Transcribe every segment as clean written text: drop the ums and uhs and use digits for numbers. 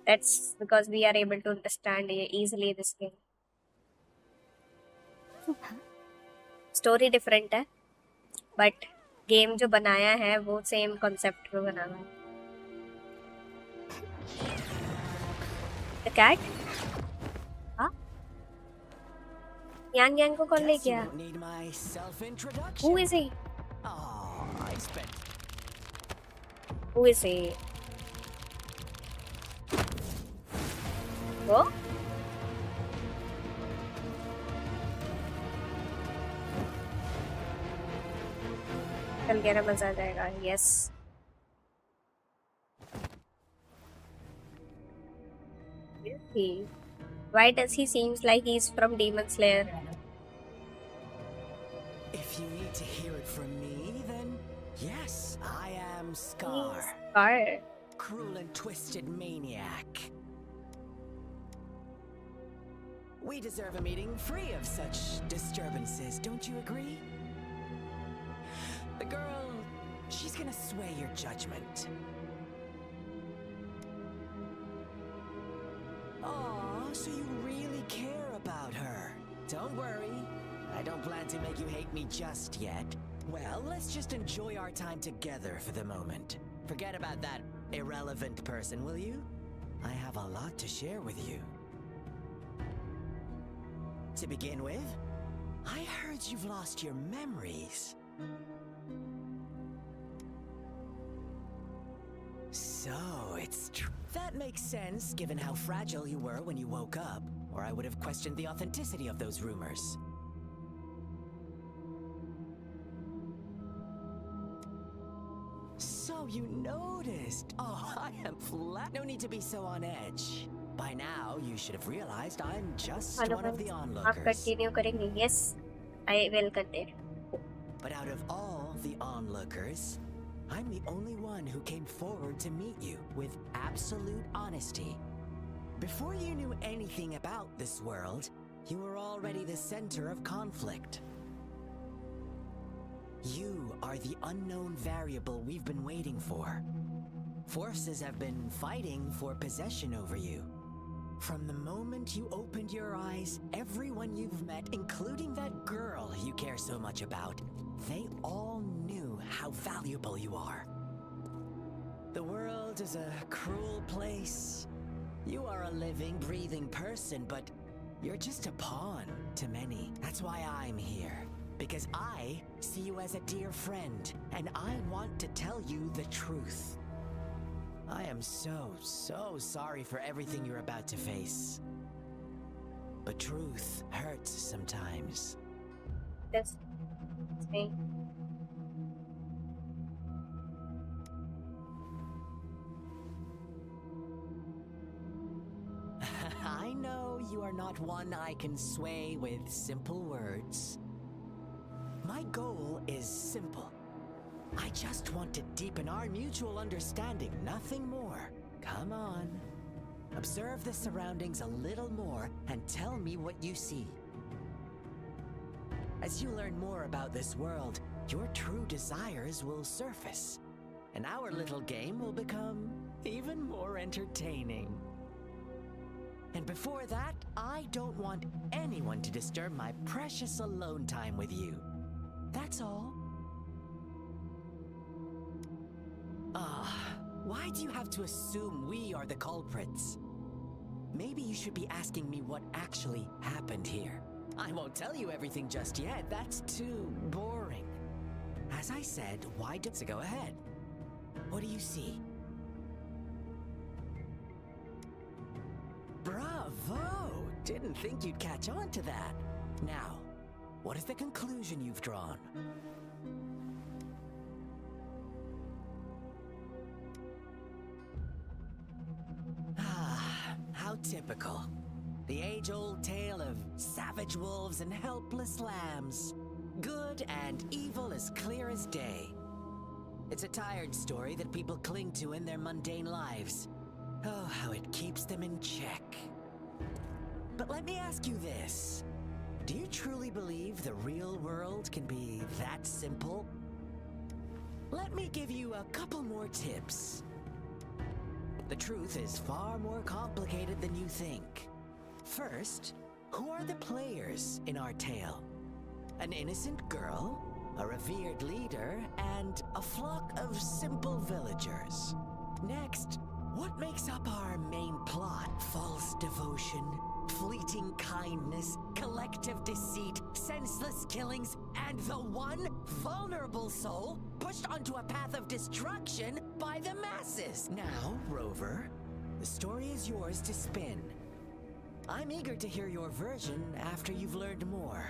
That's because we are able to understand easily this game. Story different है but game जो बनाया है वो सेम कॉन्सेप्ट पे बना हुआ है. The cat. हाँ. यांग यांग को कौन ले गया? Who is he? Who is he? वो? चल गया ना, मजा आ जाएगा. Yes. He. Why does he seems like he's from Demon Slayer? If you need to hear it from me, then yes, I am Scar. Scar. Cruel and twisted maniac. We deserve a meeting free of such disturbances, don't you agree? The girl, she's gonna sway your judgment. Aw, so you really care about her. Don't worry, I don't plan to make you hate me just yet. Well, let's just enjoy our time together for the moment. Forget about that irrelevant person, will you? I have a lot to share with you. To begin with, I heard you've lost your memories. So, it's true. That makes sense, given how fragile you were when you woke up, or I would have questioned the authenticity of those rumors. So you noticed. Oh, I am flat. No need to be so on edge. By now, you should have realized I'm just one of the onlookers. आप continue करेंगे. Yes, I will continue. But out of all the onlookers, I'm the only one who came forward to meet you with absolute honesty. Before you knew anything about this world, you were already the center of conflict. You are the unknown variable we've been waiting for. Forces have been fighting for possession over you. From the moment you opened your eyes, everyone you've met, including that girl you care so much about, they all knew how valuable you are. The world is a cruel place. You are a living, breathing person, but you're just a pawn to many. That's why I'm here. Because I see you as a dear friend, and I want to tell you the truth. I am so sorry for everything you're about to face. But truth hurts sometimes. Yes. It's me. I know you are not one I can sway with simple words. My goal is simple. I just want to deepen our mutual understanding, nothing more. Come on. Observe the surroundings a little more and tell me what you see. As you learn more about this world, your true desires will surface, and our little game will become even more entertaining. And before that, I don't want anyone to disturb my precious alone time with you. That's all. Why do you have to assume we are the culprits? Maybe you should be asking me what actually happened here. I won't tell you everything just yet, that's too boring. As I said, why don't you go ahead? What do you see? Bravo! Didn't think you'd catch on to that. Now, what is the conclusion you've drawn? How typical. The age-old tale of savage wolves and helpless lambs. Good and evil as clear as day. It's a tired story that people cling to in their mundane lives. Oh, how it keeps them in check. But let me ask you this. Do you truly believe the real world can be that simple? Let me give you a couple more tips. The truth is far more complicated than you think. First, who are the players in our tale? An innocent girl, a revered leader, and a flock of simple villagers. Next, what makes up our main plot? False devotion, fleeting kindness, collective deceit, senseless killings, and the one vulnerable soul pushed onto a path of destruction by the masses. Now, Rover, the story is yours to spin. I'm eager to hear your version after you've learned more.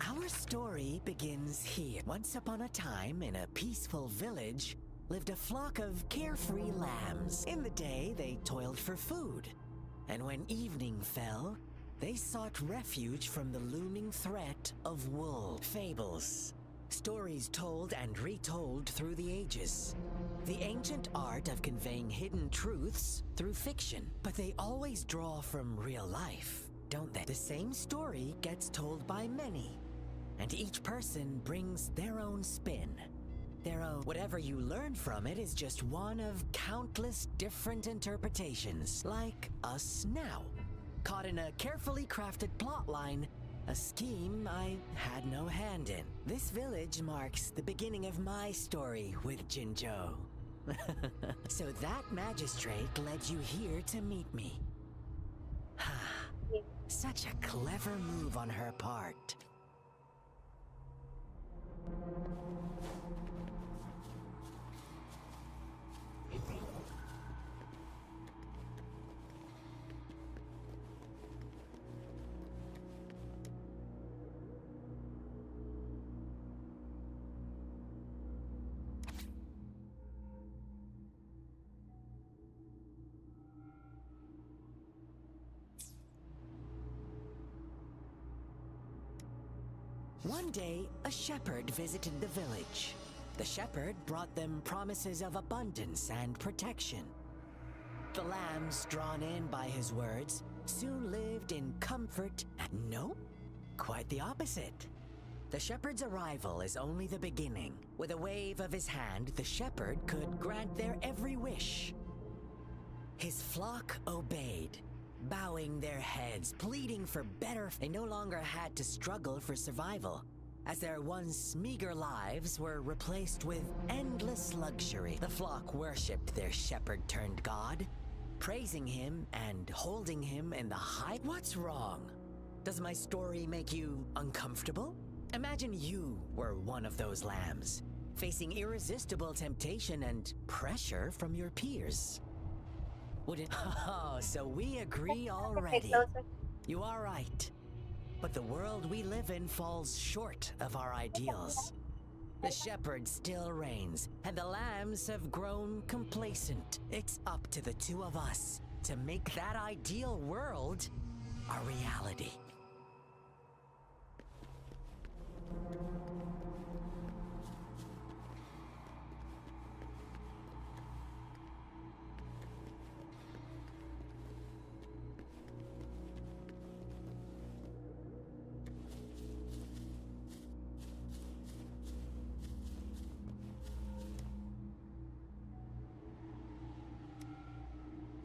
Our story begins here. Once upon a time, in a peaceful village, lived a flock of carefree lambs. In the day, they toiled for food. And when evening fell, they sought refuge from the looming threat of wolves. Fables. Stories told and retold through the ages. The ancient art of conveying hidden truths through fiction. But they always draw from real life, don't they? The same story gets told by many. And each person brings their own spin. Their own. Whatever you learn from it is just one of countless different interpretations. Like us now. Caught in a carefully crafted plotline, a scheme I had no hand in. This village marks the beginning of my story with Jinzhou. So that magistrate led you here to meet me. Such a clever move on her part. One day, a shepherd visited the village. The shepherd brought them promises of abundance and protection. The lambs, drawn in by his words, soon lived in comfort. No, quite the opposite. The shepherd's arrival is only the beginning. With a wave of his hand, the shepherd could grant their every wish. His flock obeyed, bowing their heads, pleading for better. They no longer had to struggle for survival, as their once meager lives were replaced with endless luxury. The flock worshipped their shepherd-turned-god, praising him and holding him in the high... What's wrong? Does my story make you uncomfortable? Imagine you were one of those lambs, facing irresistible temptation and pressure from your peers. Would it... Oh, so we agree already. You are right. But the world we live in falls short of our ideals. The shepherd still reigns, and the lambs have grown complacent. It's up to the two of us to make that ideal world a reality.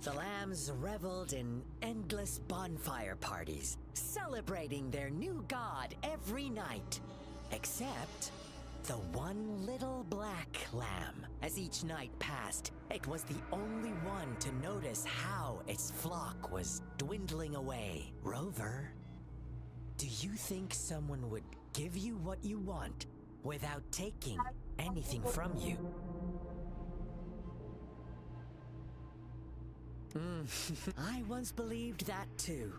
The lambs reveled in endless bonfire parties, celebrating their new god every night. Except the one little black lamb. As each night passed, it was the only one to notice how its flock was dwindling away. Rover, do you think someone would give you what you want without taking anything from you? I once believed that too.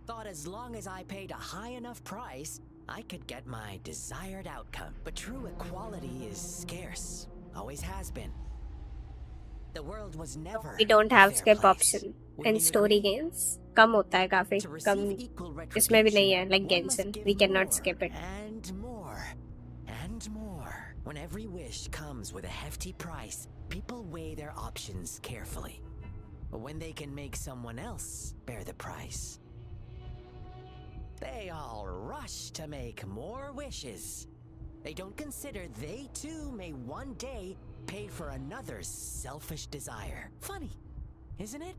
Thought as long as I paid a high enough price, I could get my desired outcome. But true equality is scarce. Always has been. The world was never We don't a have fair skip place. option in Wouldn't you story agree? games. कम होता है काफी To come. receive equal इसमें भी नहीं retribution, है like one must Genshin. give We cannot more skip it. and more and more. When every wish comes with a hefty price, people weigh their options carefully. But when they can make someone else bear the price, they all rush to make more wishes. They don't consider they too may one day pay for another's selfish desire. Funny, isn't it?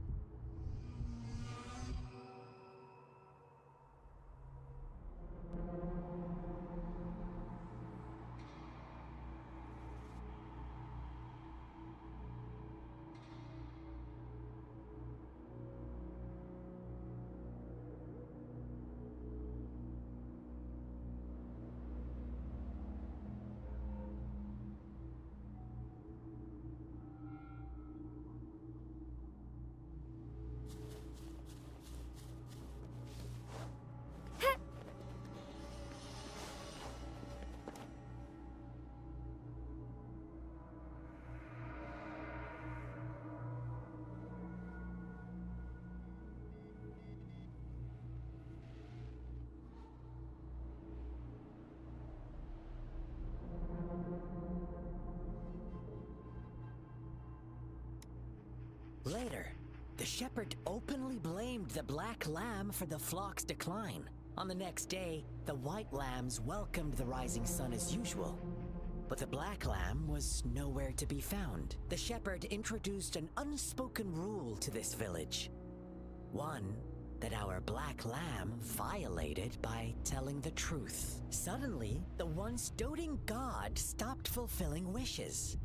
Later, the shepherd openly blamed the black lamb for the flock's decline. On the next day, the white lambs welcomed the rising sun as usual. But the black lamb was nowhere to be found. The shepherd introduced an unspoken rule to this village. One that our black lamb violated by telling the truth. Suddenly, the once doting god stopped fulfilling wishes,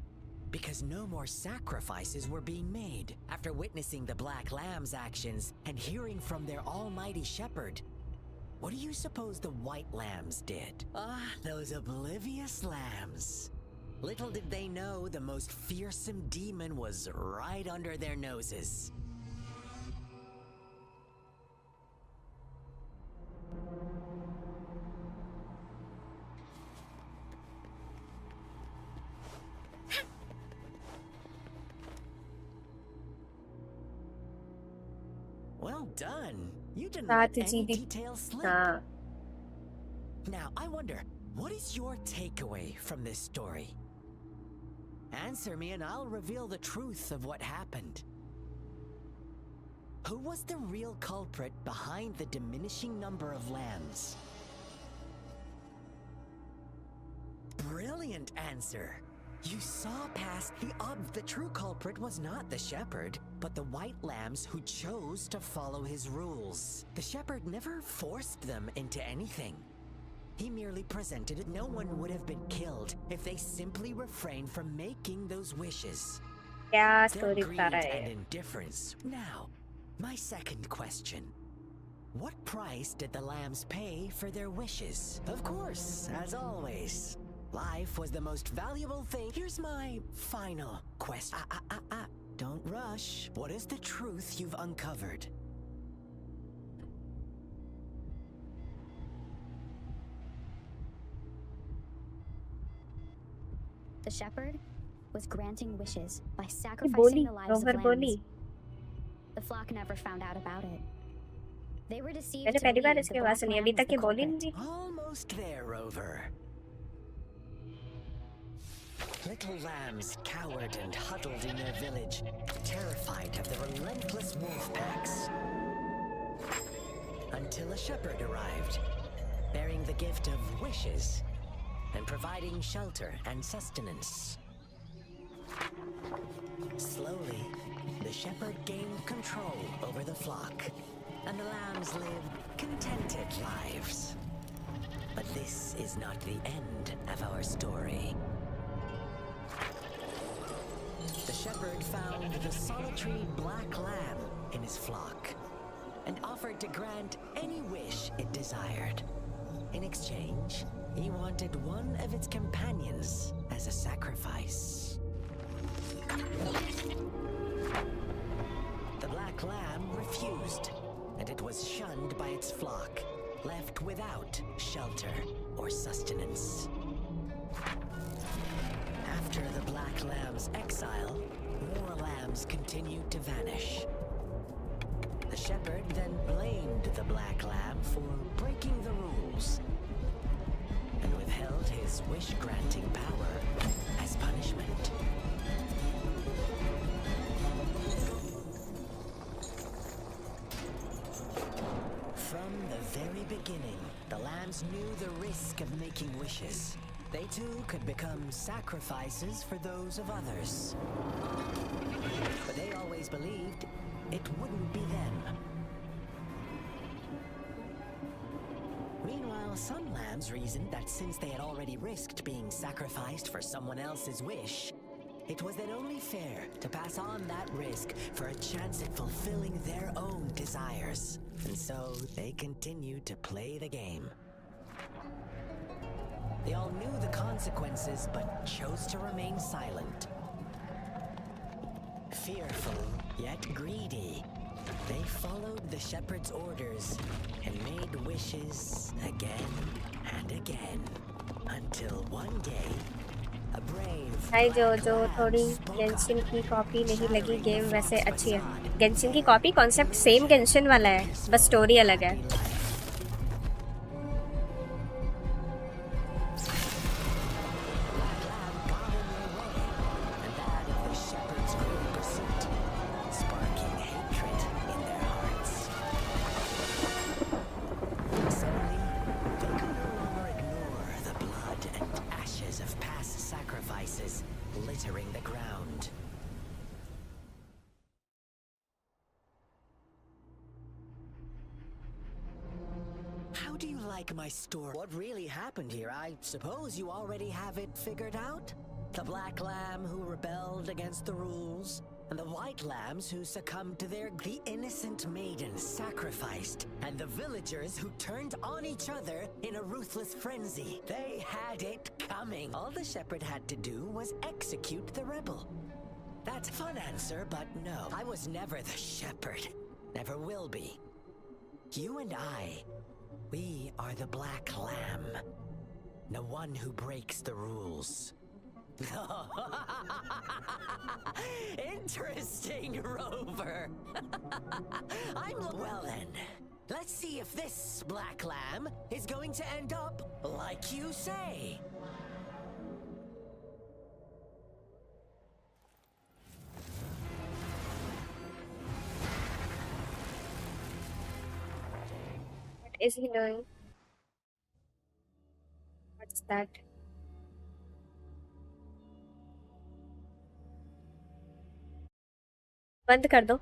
because no more sacrifices were being made. After witnessing the Black Lamb's actions and hearing from their almighty shepherd, what do you suppose the White Lambs did? Ah, those oblivious lambs. Little did they know the most fearsome demon was right under their noses. Well done. You didn't let any detail slip. हाँ. Now, I wonder, what is your takeaway from this story? Answer me and I'll reveal the truth of what happened. Who was the real culprit behind the diminishing number of lambs? Brilliant answer. You saw past the true culprit was not the shepherd, but the white lambs who chose to follow his rules. The shepherd never forced them into anything. He merely presented it. No one would have been killed if they simply refrained from making those wishes. क्या Their story greed बता रहा and है? indifference. Now, my second question. What price did the lambs pay for their wishes? Of course, as always, life was the most valuable thing. Here's my final question. Don't rush. What is the truth you've uncovered? The shepherd was granting wishes by ये sacrificing बोली the lives of rover lambs. बोली. The flock never found out about it. They were deceived मैंने to पहली बार believe the इसकी आवाज black सुनी. lamb अभी was तक the ये बोली culprit. नहीं. Almost there, Rover. Little lambs cowered and huddled in their village, terrified of the relentless wolf packs. Until a shepherd arrived, bearing the gift of wishes and providing shelter and sustenance. Slowly, the shepherd gained control over the flock, and the lambs lived contented lives. But this is not the end of our story. The shepherd found the solitary black lamb in his flock and offered to grant any wish it desired. In exchange, he wanted one of its companions as a sacrifice. The black lamb refused, and it was shunned by its flock, left without shelter or sustenance. After the black Black Lamb's exile, more lambs continued to vanish. The shepherd then blamed the Black Lamb for breaking the rules and withheld his wish-granting power as punishment. From the very beginning, the lambs knew the risk of making wishes. They too could become sacrifices for those of others. But they always believed it wouldn't be them. Meanwhile, some lambs reasoned that since they had already risked being sacrificed for someone else's wish, it was then only fair to pass on that risk for a chance at fulfilling their own desires. And so they continued to play the game. They all knew the consequences, but chose to remain silent. Fearful, yet greedy, they followed the shepherd's orders and made wishes again and again, until one day, a brave भाई जो black जो lamb थोड़ी spoke Genshin up, की copy नहीं लगी shattering game the वैसे false अच्छी है facade. गेंशिन की कॉपी कॉन्सेप्ट सेम गेंशिन वाला है बस स्टोरी अलग है Littering the ground. How do you like my story? What really happened here? I suppose you already have it figured out? The black lamb who rebelled against the rules, and the white lambs who succumbed to the innocent maidens sacrificed, and the villagers who turned on each other in a ruthless frenzy. They had it coming. All the shepherd had to do was execute the rebel. That's a fun answer, but no. I was never the shepherd. Never will be. You and I, we are the black lamb. The one who breaks the rules. Interesting, Rover. Well then, let's see if this black lamb is going to end up like you say. What is he doing? What's that? बंद कर दो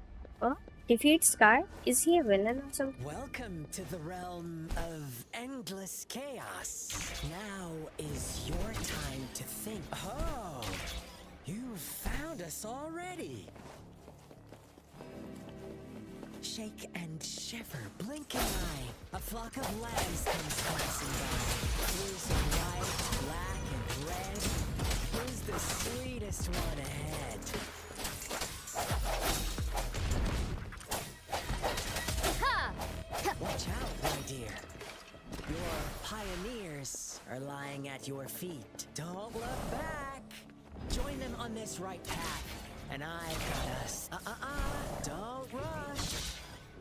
defeat Scar? Is he a villain or something? Welcome to the realm of endless chaos. Now is your time to think. Oh, you found us already. Shake and shiver, blink an eye. A flock of lambs comes passing by. Blues and white, black and red. Who's the sweetest one ahead? Watch out, my dear. Your pioneers are lying at your feet. Don't look back. Join them on this right path. And I got us. Don't rush.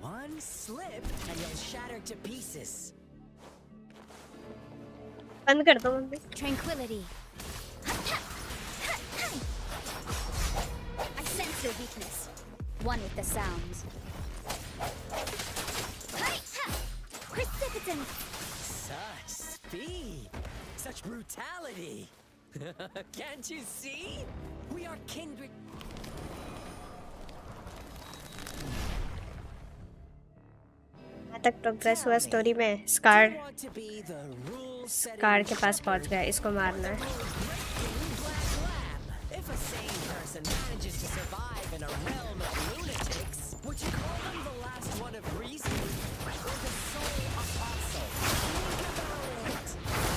One slip and you'll shatter to pieces. बंद कर दो mummy Tranquility. I sense your weakness. One with the sounds. Precipitance. Such speed. Such brutality. Can't you see? We are kindred. यहाँ तक progress हुआ story में scar scar के पास पहुंच गया इसको मारना है If a sane person manages to survive in a realm of lunatics, would you call them the last one of reason? Or the sole apostle? Think about it.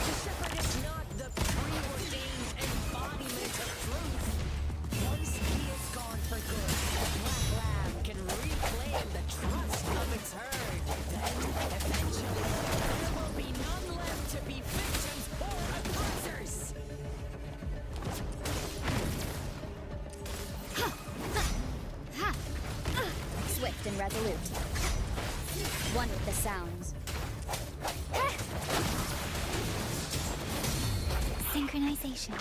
The shepherd is not the preordained embodiment of truth. Once he is gone for good, the black lamb can reclaim the trust of its herd. Then, eventually, there will be none left to be victims or oppressors. the sounds. Synchronization.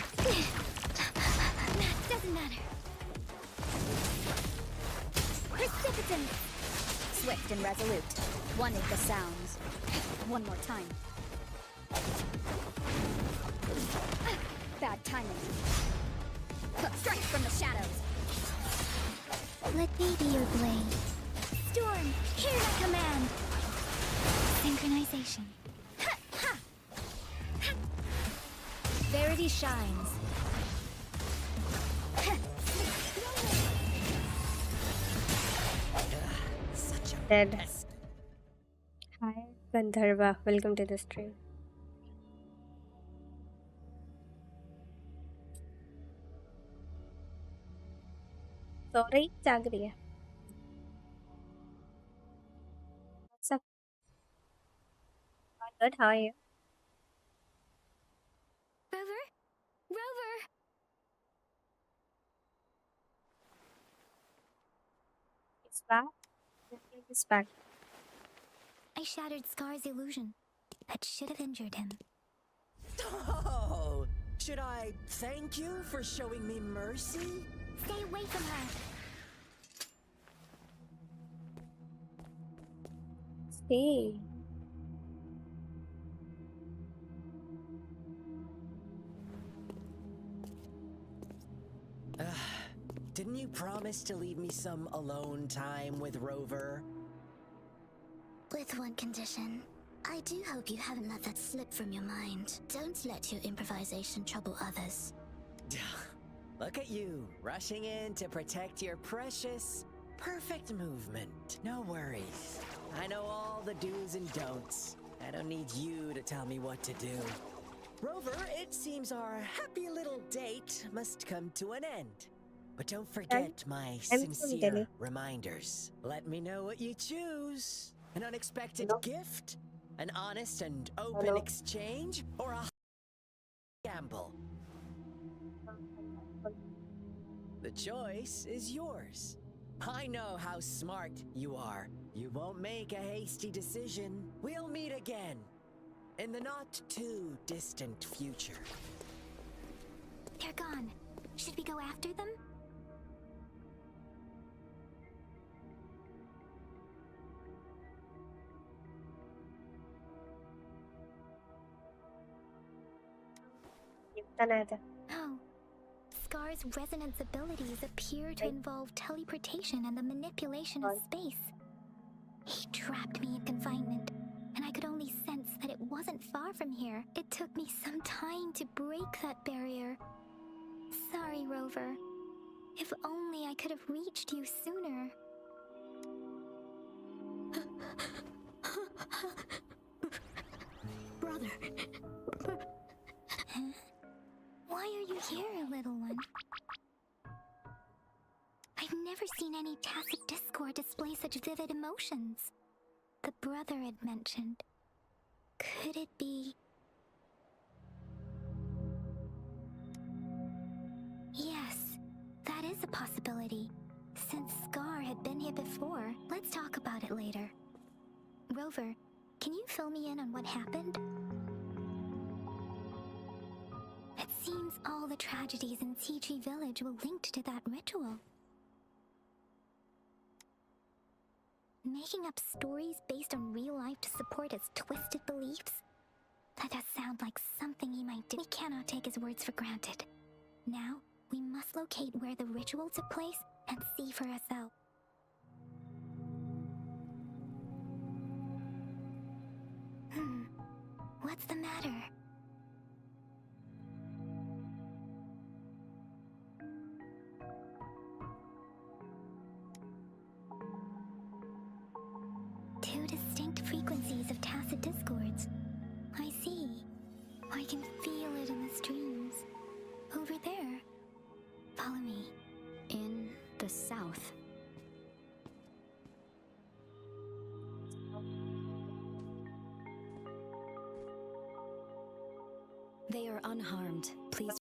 Doesn't matter. Precipitant. Swift and resolute. One of the sounds. One more time. Bad timing. Strike from the shadows. Let me be your blade. Storm, hear the command. Synchronization. Verity shines. Such a Dead. pest. Hi, Gandharva. Welcome to the stream. Sorry, जाग रही है. What's up? Good. How are you? Rover? Rover! It's back. It's back. I shattered Scar's illusion. That should have injured him. Oh, should I thank you for showing me mercy? Stay away from her! Stay. Didn't you promise to leave me some alone time with Rover? With one condition. I do hope you haven't let that slip from your mind. Don't let your improvisation trouble others. Look at you, rushing in to protect your precious, perfect movement. No worries. I know all the do's and don'ts. I don't need you to tell me what to do. Rover, it seems our happy little date must come to an end. But don't forget my I'm from sincere Delhi. reminders. Let me know what you choose. An unexpected Hello? gift? An honest and open Hello? exchange? Or a gamble? The choice is yours. I know how smart you are. You won't make a hasty decision. We'll meet again. In the not too distant future. They're gone. Should we go after them? Oh. Scar's resonance abilities appear to involve teleportation and the manipulation of space. He trapped me in confinement, and I could only sense that it wasn't far from here. It took me some time to break that barrier. Sorry, Rover. If only I could have reached you sooner. Brother. Huh? Why are you here, little one? I've never seen any tacit discord display such vivid emotions. The brother had mentioned. Could it be... Yes, that is a possibility. Since Scar had been here before, let's talk about it later. Rover, can you fill me in on what happened? It seems all the tragedies in Tea Tree Village were linked to that ritual. Making up stories based on real life to support his twisted beliefs? That does sound like something he might do. We cannot take his words for granted. Now, we must locate where the ritual took place and see for ourselves. What's the matter? Two distinct frequencies of tacit discords. I see. I can feel it in the streams. Over there. Follow me. In the south. They are unharmed. Please